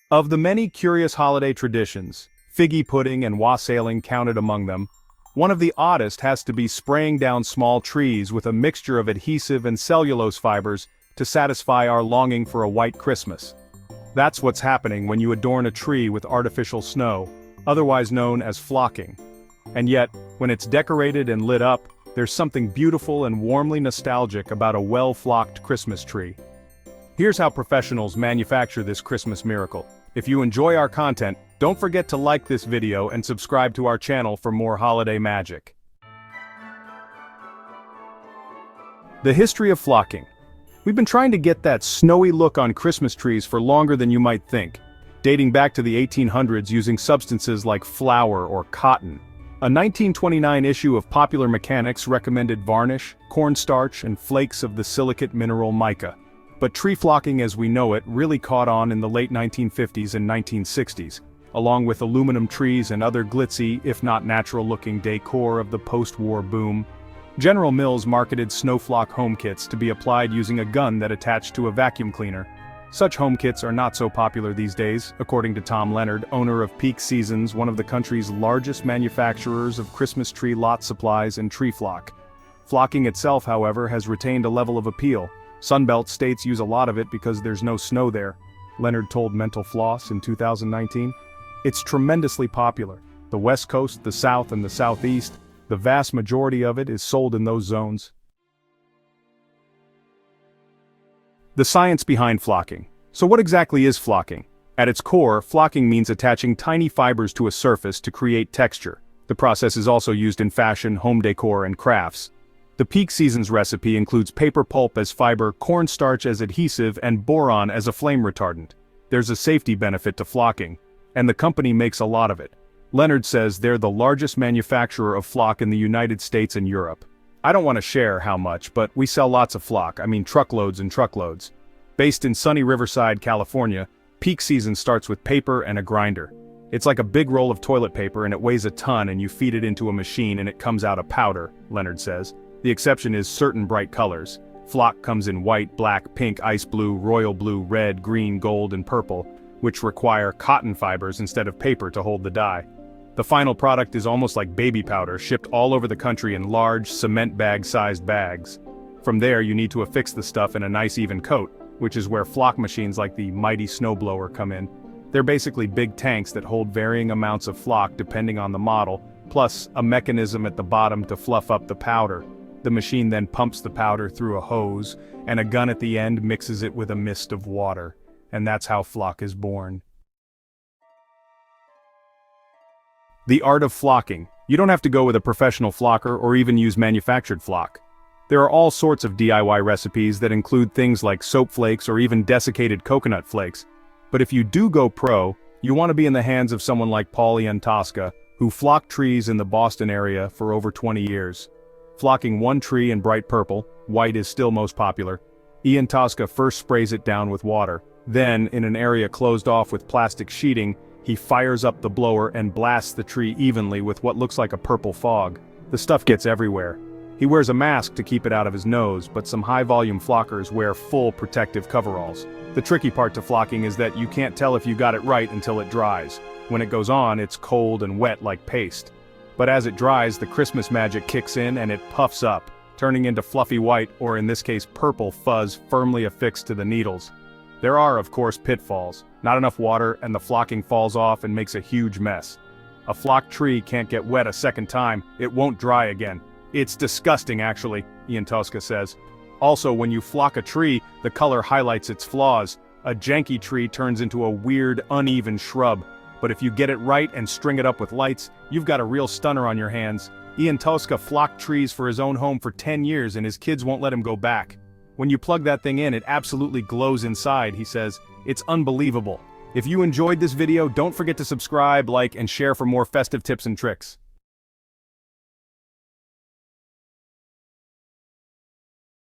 Of the many curious holiday traditions, figgy pudding and wassailing counted among them, one of the oddest has to be spraying down small trees with a mixture of adhesive and cellulose fibers to satisfy our longing for a white Christmas. That's what's happening when you adorn a tree with artificial snow, otherwise known as flocking. And yet, when it's decorated and lit up, there's something beautiful and warmly nostalgic about a well-flocked Christmas tree. Here's how professionals manufacture this Christmas miracle. If you enjoy our content, don't forget to like this video and subscribe to our channel for more holiday magic. The history of flocking. We've been trying to get that snowy look on Christmas trees for longer than you might think, dating back to the 1800s using substances like flour or cotton. A 1929 issue of Popular Mechanics recommended varnish, cornstarch, and flakes of the silicate mineral mica. But tree flocking as we know it really caught on in the late 1950s and 1960s, along with aluminum trees and other glitzy, if not natural-looking decor of the post-war boom. General Mills marketed snowflock home kits to be applied using a gun that attached to a vacuum cleaner. Such home kits are not so popular these days, according to Tom Leonard, owner of Peak Seasons, one of the country's largest manufacturers of Christmas tree lot supplies and tree flock. Flocking itself, however, has retained a level of appeal. Sunbelt states use a lot of it because there's no snow there, Leonard told Mental Floss in 2019. It's tremendously popular. The West Coast, the South, and the Southeast, the vast majority of it is sold in those zones. The science behind flocking. So what exactly is flocking? At its core, flocking means attaching tiny fibers to a surface to create texture. The process is also used in fashion, home decor, and crafts. The Peak Seasons recipe includes paper pulp as fiber, cornstarch as adhesive, and boron as a flame retardant. There's a safety benefit to flocking, and the company makes a lot of it. Leonard says they're the largest manufacturer of flock in the United States and Europe. I don't want to share how much, but we sell lots of flock, truckloads and truckloads. Based in sunny Riverside, California, Peak Seasons starts with paper and a grinder. It's like a big roll of toilet paper and it weighs a ton and you feed it into a machine and it comes out a powder, Leonard says. The exception is certain bright colors. Flock comes in white, black, pink, ice blue, royal blue, red, green, gold, and purple, which require cotton fibers instead of paper to hold the dye. The final product is almost like baby powder, shipped all over the country in large, cement bag-sized bags. From there you need to affix the stuff in a nice even coat, which is where flock machines like the mighty snowblower come in. They're basically big tanks that hold varying amounts of flock depending on the model, plus a mechanism at the bottom to fluff up the powder. The machine then pumps the powder through a hose, and a gun at the end mixes it with a mist of water. And that's how flock is born. The art of flocking. You don't have to go with a professional flocker or even use manufactured flock. There are all sorts of DIY recipes that include things like soap flakes or even desiccated coconut flakes. But if you do go pro, you want to be in the hands of someone like Paul Ian Tosca, who flocked trees in the Boston area for over 20 years. Flocking one tree in bright purple, white is still most popular. Ian Tosca first sprays it down with water. Then, in an area closed off with plastic sheeting, he fires up the blower and blasts the tree evenly with what looks like a purple fog. The stuff gets everywhere. He wears a mask to keep it out of his nose, but some high-volume flockers wear full protective coveralls. The tricky part to flocking is that you can't tell if you got it right until it dries. When it goes on, it's cold and wet like paste. But as it dries, the Christmas magic kicks in and it puffs up, turning into fluffy white, or in this case purple fuzz firmly affixed to the needles. There are, of course, pitfalls. Not enough water and the flocking falls off and makes a huge mess. A flocked tree can't get wet a second time, it won't dry again. It's disgusting actually, Ian Tosca says. Also, when you flock a tree, the color highlights its flaws. A janky tree turns into a weird, uneven shrub. But if you get it right and string it up with lights, you've got a real stunner on your hands. Ian Tosca flocked trees for his own home for 10 years and his kids won't let him go back. When you plug that thing in, it absolutely glows inside, he says. It's unbelievable. If you enjoyed this video, don't forget to subscribe, like, and share for more festive tips and tricks.